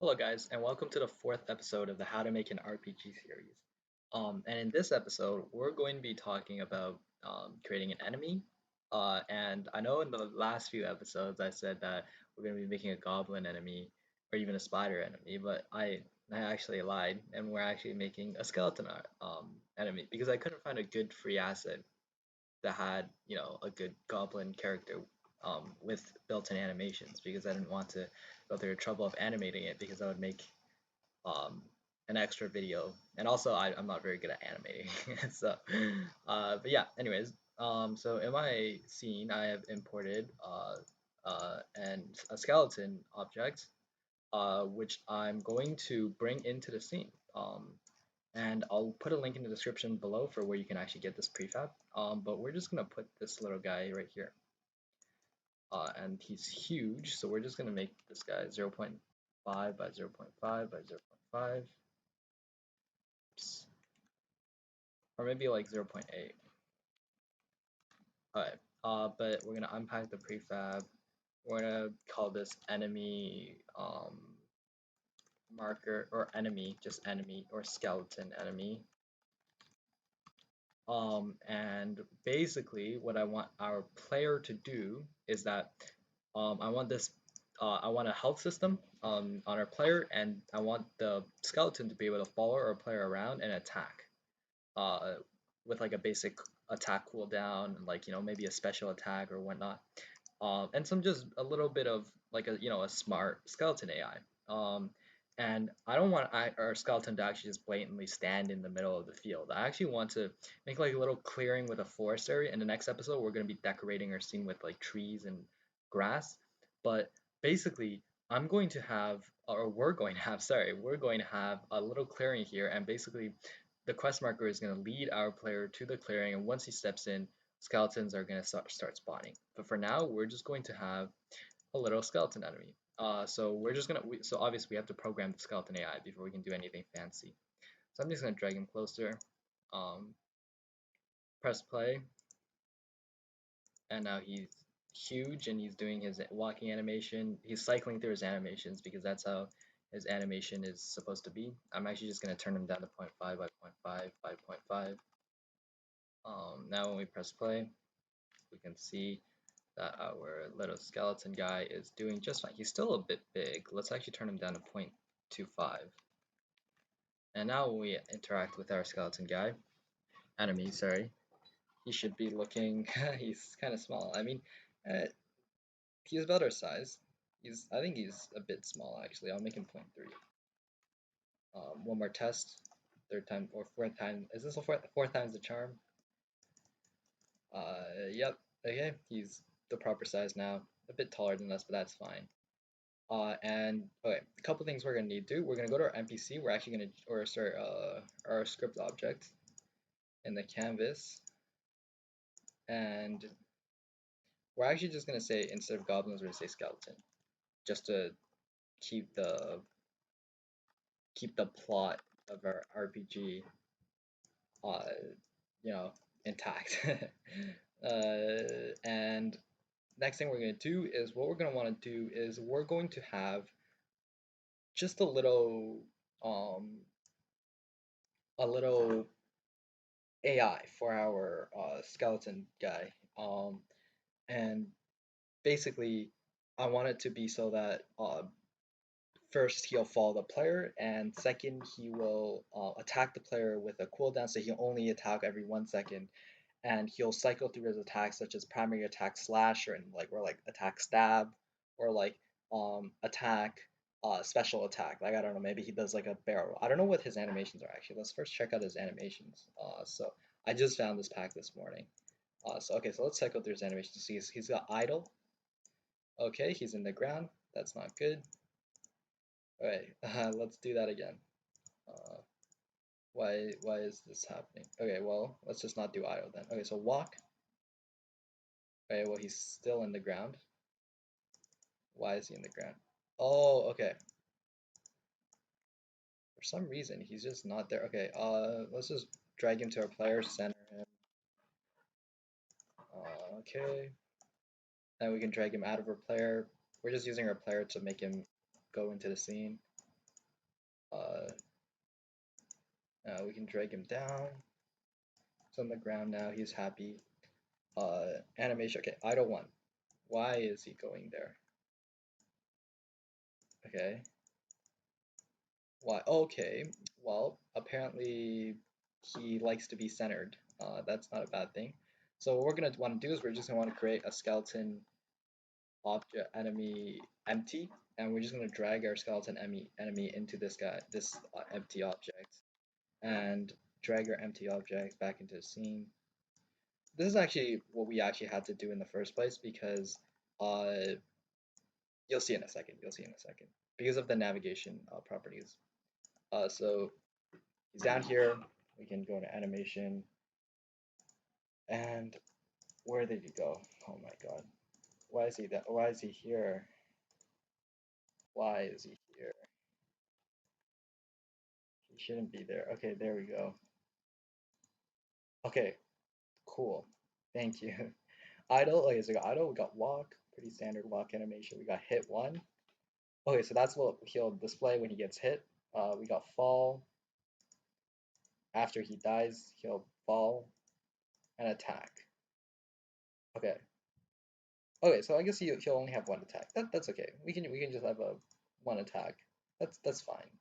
Hello, guys, and welcome to the fourth episode of the How to Make an RPG series. And in this episode, we're going to be talking about creating an enemy. And I know in the last few episodes I said that we're going to be making a goblin enemy or even a spider enemy, but I actually lied, and we're actually making a skeleton enemy because I couldn't find a good free asset that had a good goblin character with built-in animations because I didn't want to go through the trouble of animating it because that would make um, an extra video, and also I'm not very good at animating. So but yeah, anyways, so in my scene I have imported and a skeleton object which I'm going to bring into the scene. And I'll put a link in the description below for where you can actually get this prefab. But we're just gonna put this little guy right here, and he's huge, so we're just gonna make this guy 0.5 by 0.5 by 0.5, or maybe like 0.8. Alright, but we're gonna unpack the prefab. We're gonna call this enemy marker, or enemy, just enemy, or skeleton enemy. And basically what I want our player to do is that I want a health system on our player, and I want the skeleton to be able to follow our player around and attack uh, with like a basic attack cooldown, and like maybe a special attack or whatnot, and some just a little bit of like a smart skeleton AI. And I don't want our skeleton to actually just blatantly stand in the middle of the field. I actually want to make like a little clearing with a forest area. In the next episode, we're going to be decorating our scene with like trees and grass. But basically, I'm going to have, or we're going to have, sorry, we're going to have a little clearing here, and basically the quest marker is going to lead our player to the clearing, and once he steps in, skeletons are going to start spawning. But for now, we're just going to have a little skeleton enemy. So we're just gonna, so obviously we have to program the skeleton AI before we can do anything fancy. So I'm just gonna drag him closer, um, press play, and now he's huge and he's doing his walking animation. He's cycling through his animations because that's how his animation is supposed to be. I'm actually just gonna turn him down to 0.5 by 0.5 by 0.5. Now when we press play, we can see that our little skeleton guy is doing just fine. He's still a bit big. Let's actually turn him down to 0.25. And now when we interact with our skeleton guy, enemy, sorry, he should be looking, he's kind of small. I mean, uh, he's about our size. I think he's a bit small actually. I'll make him 0.3. One more test, third time or fourth time. Is this the fourth time's the charm? Yep. Okay, he's the proper size now. A bit taller than us, but that's fine. And okay, a couple things we're gonna need to do. We're gonna go to our NPC. We're actually gonna, or sorry, our script object in the canvas, and we're actually just gonna say, instead of goblins, we're gonna say skeleton, just to keep the plot of our RPG, uh, intact. And next thing we're gonna do is, what we're gonna want to do is we're going to have just um, a little AI for our skeleton guy. And basically, I want it to be so that first he'll follow the player, and second he will attack the player with a cooldown, so he'll only attack every 1 second, and he'll cycle through his attacks such as primary attack slash, or like attack stab, or like attack special attack. Like I don't know, maybe he does like a barrel. I don't know what his animations are actually. Let's first check out his animations. So I just found this pack this morning. So okay, so let's cycle through his animations. So he's got idle. Okay, he's in the ground. That's not good. All right, let's do that again. Uh, why is this happening? Okay, well, let's just not do idle then. Okay, so walk. Okay, well, he's still in the ground. Why is he in the ground? Oh, okay. For some reason, he's just not there. Okay, let's just drag him to our player, center him. Okay. Then we can drag him out of our player. We're just using our player to make him go into the scene. Uh, we can drag him down. He's on the ground now. He's happy. Animation. Okay, idle one. Why is he going there? Okay. Why? Okay. Well, apparently he likes to be centered. That's not a bad thing. So what we're gonna want to do is we're just gonna want to create a skeleton object enemy empty, and we're just gonna drag our skeleton enemy into this empty object, and drag our empty object back into the scene. This is actually what we actually had to do in the first place because uh, you'll see in a second. You'll see in a second because of the navigation properties. So he's down here. We can go to animation, and where did he go? Oh my god. Why is he that? Why is he here? Why is he here? He shouldn't be there. Okay, there we go. Okay, cool. Thank you. Idle. Okay, so we got idle. We got walk. Pretty standard walk animation. We got hit one. Okay, so that's what he'll display when he gets hit. We got fall. After he dies, he'll fall and attack. Okay. Okay, so I guess he'll only have one attack. That's okay. We can just have a one attack. That's fine.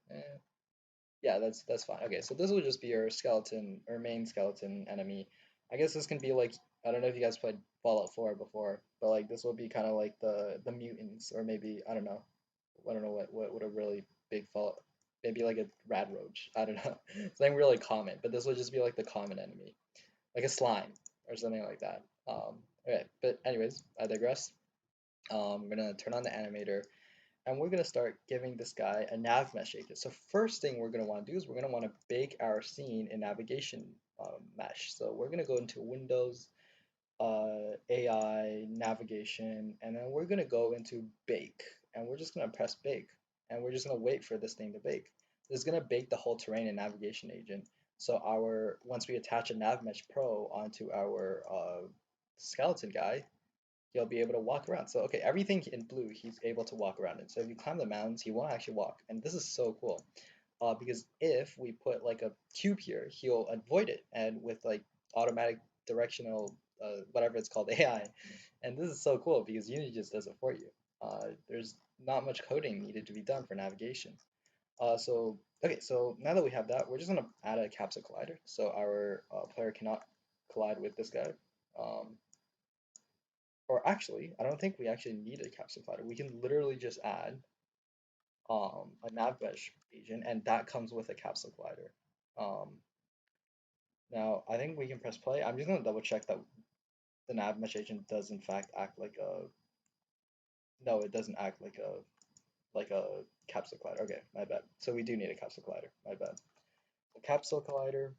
Yeah, that's fine. Okay, so this will just be your skeleton or main skeleton enemy. I guess this can be like I don't know if you guys played Fallout 4 before, but like this will be kind of like the mutants or maybe I don't know what a really big Fallout maybe like a rad roach. I don't know. Something really common, but this will just be like the common enemy, like a slime or something like that. Okay, but anyways, I digress. I'm gonna turn on the animator and we're going to start giving this guy a nav mesh agent. So first thing we're going to want to do is we're going to want to bake our scene in navigation mesh. So we're going to go into Windows, AI, navigation, and then we're going to go into bake. And we're just going to press bake. And we're just going to wait for this thing to bake. This is going to bake the whole terrain in navigation agent. So once we attach a nav mesh pro onto our skeleton guy, he'll be able to walk around. So okay, everything in blue he's able to walk around in. So if you climb the mountains, he won't actually walk, and this is so cool. Because if we put like a cube here, he'll avoid it, and with like automatic directional whatever it's called AI, and this is so cool because Unity just does it for you. There's not much coding needed to be done for navigation. So okay, so now that we have that, we're just gonna add a capsule collider, so our player cannot collide with this guy. Um, or actually, I don't think we actually need a capsule collider. We can literally just add a nav mesh agent, and that comes with a capsule collider. Um, Now, I think we can press play. I'm just gonna double check that the nav mesh agent does in fact act like a. No, it doesn't act like a capsule collider. Okay, my bad. So we do need a capsule collider. My bad. The capsule collider.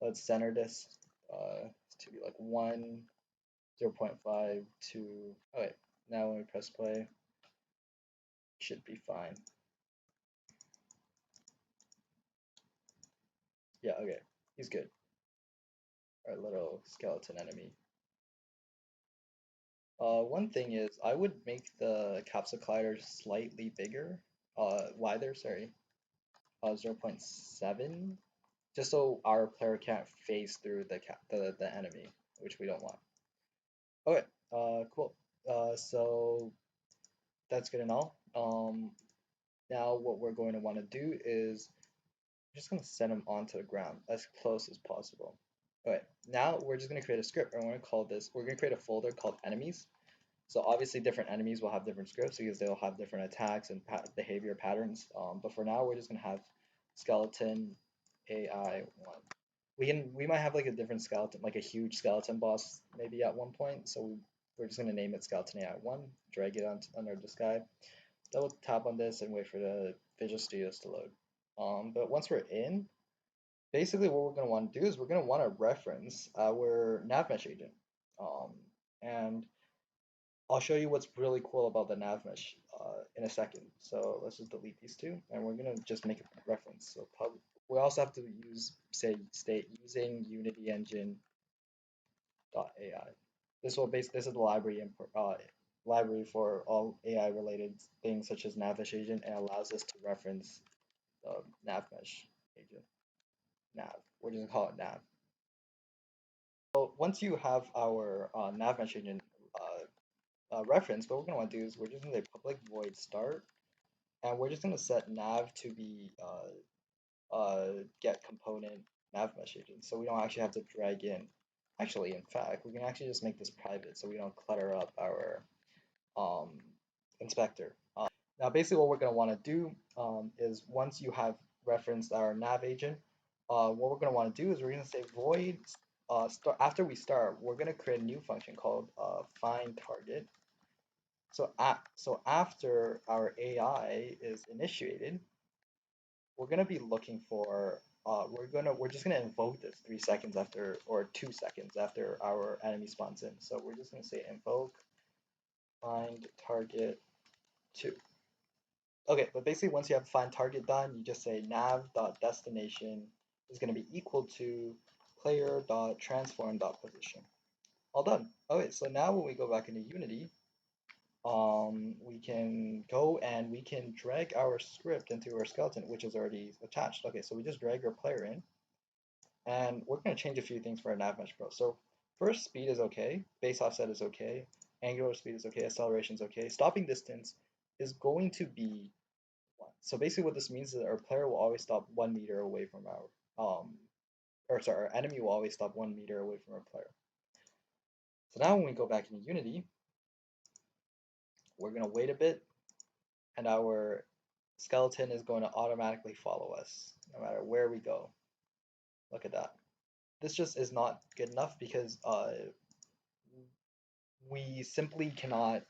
Let's center this to be like 1, 0.5, 2. Okay, now when we press play, should be fine. Yeah, okay. He's good. Our little skeleton enemy. One thing is, I would make the capsule collider slightly bigger, wider, sorry, 0.7, just so our player can't phase through the enemy, which we don't want. Okay, cool. So that's good and all. Now what we're going to want to do is just going to send them onto the ground as close as possible. Okay, now we're just going to create a script, and we're going to call this, we're going to create a folder called enemies. So obviously different enemies will have different scripts because they'll have different attacks and behavior patterns. But for now, we're just going to have skeleton AI1. We might have like a different skeleton, like a huge skeleton boss maybe at one point. So we're just going to name it skeleton AI1, drag it under this guy, double tap on this and wait for the Visual Studios to load. But once we're in, basically what we're going to want to do is we're going to want to reference our NavMesh agent. And I'll show you what's really cool about the Nav Mesh in a second. So let's just delete these two, and we're gonna just make a reference. So we also have to use state using Unity Engine AI. This is the library for all AI related things such as Nav Mesh agent, and allows us to reference the Nav Mesh agent. Nav. We're just gonna call it Nav. So once you have our Nav Mesh agent reference, what we're gonna want to do is we're just gonna say public void start, and we're just gonna set Nav to be get component Nav Mesh agent, so we don't actually have to drag in. Actually, in fact, we can actually just make this private so we don't clutter up our um, inspector. Now, basically, what we're going to want to do is once you have referenced our nav agent, what we're going to want to do is we're going to say void start. After we start, we're going to create a new function called find target. So after our AI is initiated, we're going to be looking for we're just gonna invoke this 3 seconds after or 2 seconds after our enemy spawns in. So we're just gonna say invoke find target 2. Okay, but basically once you have find target done, you just say nav.destination is going to be equal to player.transform.position. All done. Okay, so now when we go back into Unity, we can go and we can drag our script into our skeleton, which is already attached. Okay, so we just drag our player in, and we're going to change a few things for our NavMesh Pro. So first, speed is okay, base offset is okay, angular speed is okay, acceleration is okay, stopping distance is going to be 1. So basically what this means is that our player will always stop 1 meter away from our enemy will always stop 1 meter away from our player. So now when we go back into Unity, we're going to wait a bit, and our skeleton is going to automatically follow us no matter where we go. Look at that. This just is not good enough because we simply cannot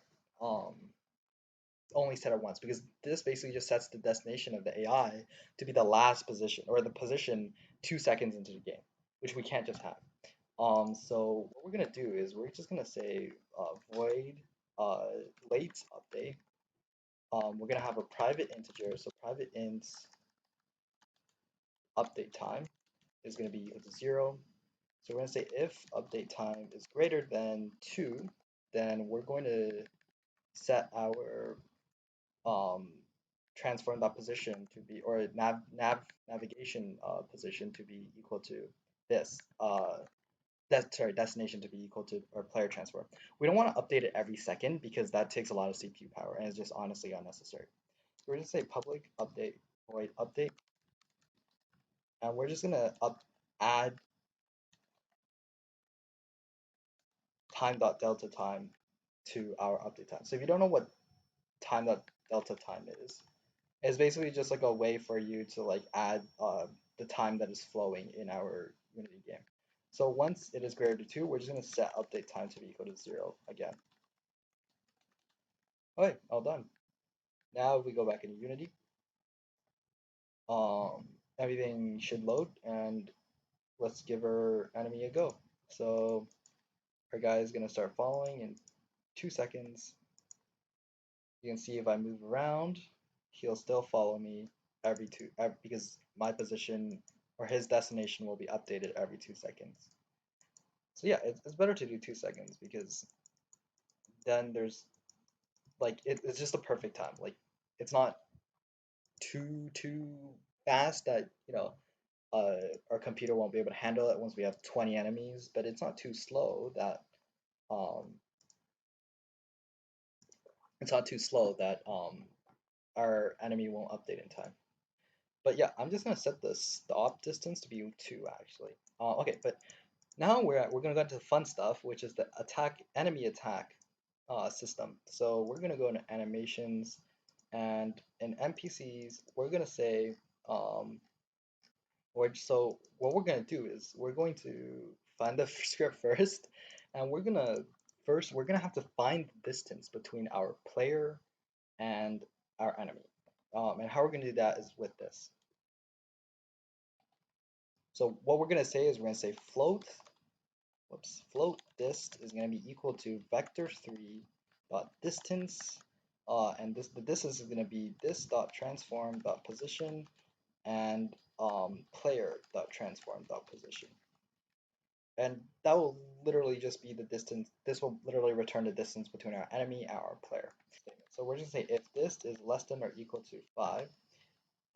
only set it once, because this basically just sets the destination of the AI to be the last position or the position 2 seconds into the game, which we can't just have. So what we're gonna do is we're just gonna say void late update. We're gonna have a private integer, so private int update time is gonna be equal to 0. So we're gonna say if update time is greater than 2, then we're going to set our transform that position to be, or navigation position to be equal to this. Destination to be equal to our player transform. We don't want to update it every second because that takes a lot of CPU power and is just honestly unnecessary. So we're going to say public update void update, and we're just going to add time.delta time to our update time. So if you don't know what time.delta time is, it's basically just like a way for you to like add the time that is flowing in our Unity game. So once it is greater to 2, we're just going to set update time to be equal to 0 again. Okay, all done. Now if we go back into Unity, everything should load, and let's give our enemy a go. So our guy is going to start following in 2 seconds. You can see if I move around, he'll still follow me because my position or his destination will be updated every 2 seconds. So yeah, it's better to do 2 seconds because then there's like it's just the perfect time. Like it's not too fast that our computer won't be able to handle it once we have 20 enemies, but it's not too slow that um, our enemy won't update in time. But yeah, I'm just gonna set the stop distance to be 2 actually. Okay, but now we're gonna go into the fun stuff, which is the enemy attack system. So we're gonna go into animations, and in NPCs we're gonna say so what we're gonna do is we're going to find the script first, and we're gonna have to find the distance between our player and our enemy. And how we're gonna do that is with this. So what we're gonna say is we're gonna say float dist is going to be equal to vector3 dot distance, and the distance is going to be this dot transform dot position and player dot transform dot position, and that will literally just be the distance. This will literally return the distance between our enemy and our player. So we're just going to say if dist is less than or equal to 5,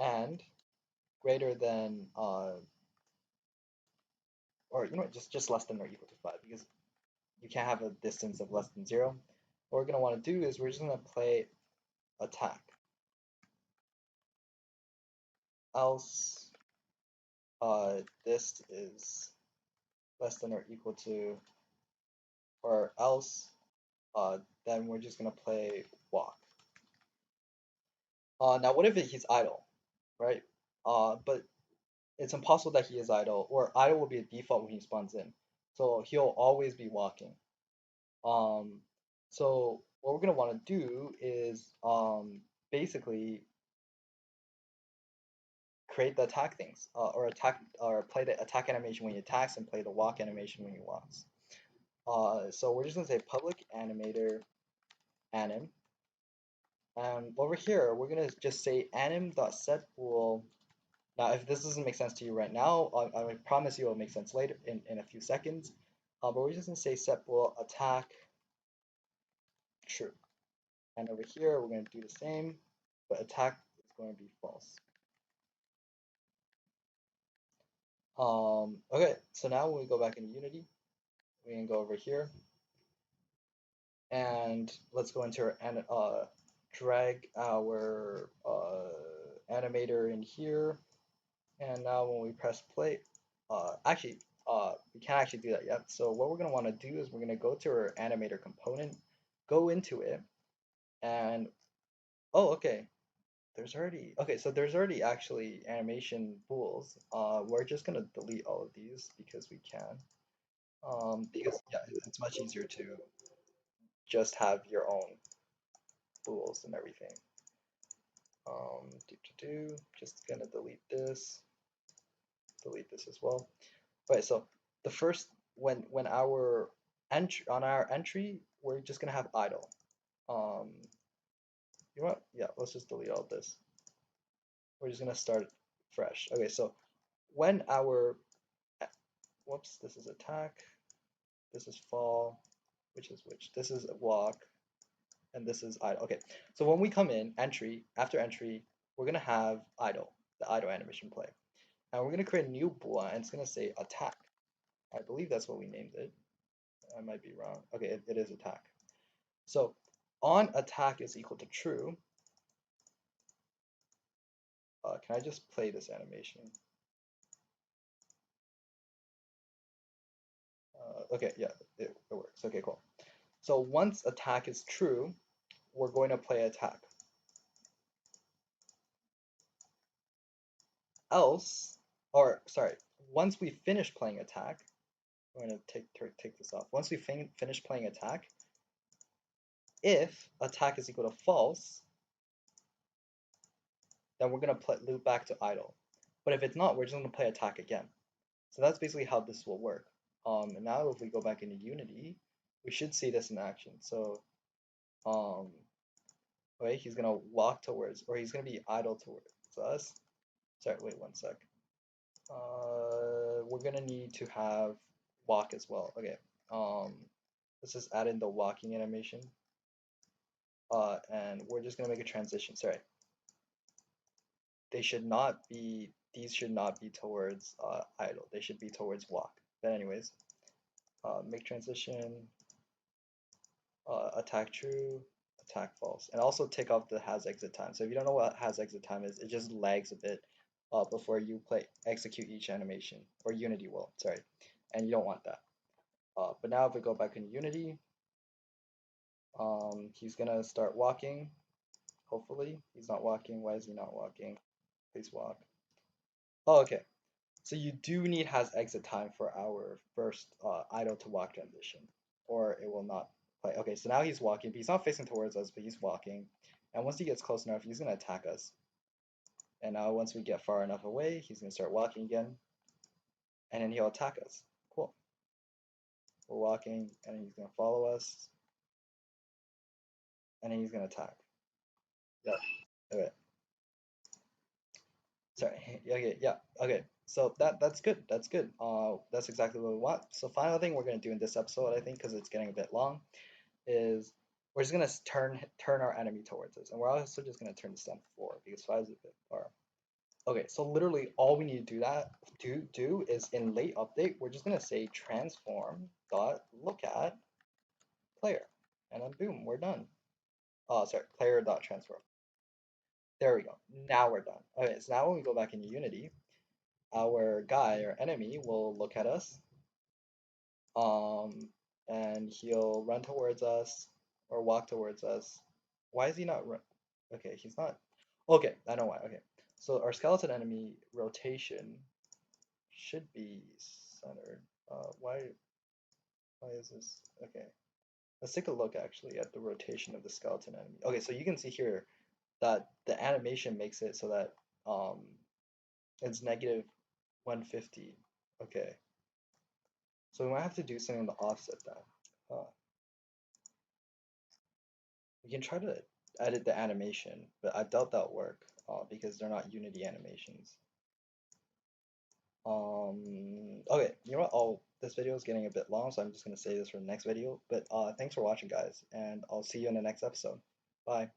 and greater than or you know what, just less than or equal to 5 because you can't have a distance of less than 0. What we're going to want to do is we're just going to play attack. Else this is less than or equal to, or else then we're just going to play walk. Now what if he's idle, right? But it's impossible that he is idle, or idle will be a default when he spawns in. So he'll always be walking. Um, so what we're gonna want to do is basically create the attack things, or attack, or play the attack animation when he attacks, and play the walk animation when he walks. So we're just gonna say public animator anim, and over here we're gonna just say anim.setBool. Now, if this doesn't make sense to you right now, I promise you it'll make sense later in a few seconds. But we're just gonna say setBool attack true. And over here, we're going to do the same, but attack is going to be false. Okay, so now when we go back into Unity, we can go over here, and let's go into our drag our animator in here, and now when we press play, we can't actually do that yet. So what we're going to want to do is we're going to go to our animator component, go into it, and oh, okay, there's already actually animation pools. We're just gonna delete all of these because we can. Because yeah, it's much easier to just have your own pools and everything. Just gonna delete this as well. Right, so the first when our entry on our entry, we're just gonna have idle. Um, you know what? Yeah, let's just delete all this. We're just gonna start fresh. Okay, so when our whoops, this is attack, this is fall, which is which? This is walk, and this is idle. Okay, so when we come in, entry, after entry, we're gonna have idle, the idle animation play. And we're gonna create a new bool, and it's gonna say attack. I believe that's what we named it. I might be wrong. Okay, it is attack. So on attack is equal to true. Can I just play this animation? Okay, yeah, it works. Okay, cool. So once attack is true, we're going to play attack. Else, or sorry, once we finish playing attack, we're going to take this off. Once we finish playing attack, if attack is equal to false, then we're going to loop back to idle. But if it's not, we're just going to play attack again. So that's basically how this will work. And now if we go back into Unity, we should see this in action. So, okay, he's going to walk towards, or he's going to be idle towards us. Sorry, wait one sec. We're gonna need to have walk as well. Okay. Let's just add in the walking animation. And we're just gonna make a transition. Sorry. These should not be towards idle. They should be towards walk. But anyways, make transition, attack true, attack false, and also take off the has exit time. So if you don't know what has exit time is, it just lags a bit before you execute each animation, or Unity will, sorry, and you don't want that. But now if we go back in Unity, he's gonna start walking. Hopefully, he's not walking. Why is he not walking? Please walk. Oh, okay. So you do need has exit time for our first idle to walk transition, or it will not play. Okay, so now he's walking, but he's not facing towards us, but he's walking. And once he gets close enough, he's gonna attack us. And now once we get far enough away, he's gonna start walking again, and then he'll attack us. Cool. We're walking, and he's gonna follow us, and then he's gonna attack. Yep. Okay. Sorry. Okay. Yeah. Okay. So that's good. That's good. That's exactly what we want. So final thing we're gonna do in this episode, I think, because it's getting a bit long, is we're just gonna turn our enemy towards us, and we're also just gonna turn this down to 4 because 5 is a bit far. Okay, so literally all we need to do is in late update, we're just gonna say transform dot look at player, and then boom, we're done. Oh, sorry, player dot transform. There we go. Now we're done. Okay, so now when we go back into Unity, our guy or enemy will look at us, um, and he'll run towards us or walk towards us. Why is he not run? Okay, he's not. Okay, I know why. Okay, so our skeleton enemy rotation should be centered. Why is this? Okay, let's take a look actually at the rotation of the skeleton enemy. Okay, so you can see here that the animation makes it so that um it's negative 150. Okay, so we might have to do something to offset that. We can try to edit the animation, but I doubt that'll work because they're not Unity animations. Okay, you know what? This video is getting a bit long, so I'm just gonna save this for the next video. But thanks for watching, guys, and I'll see you in the next episode. Bye.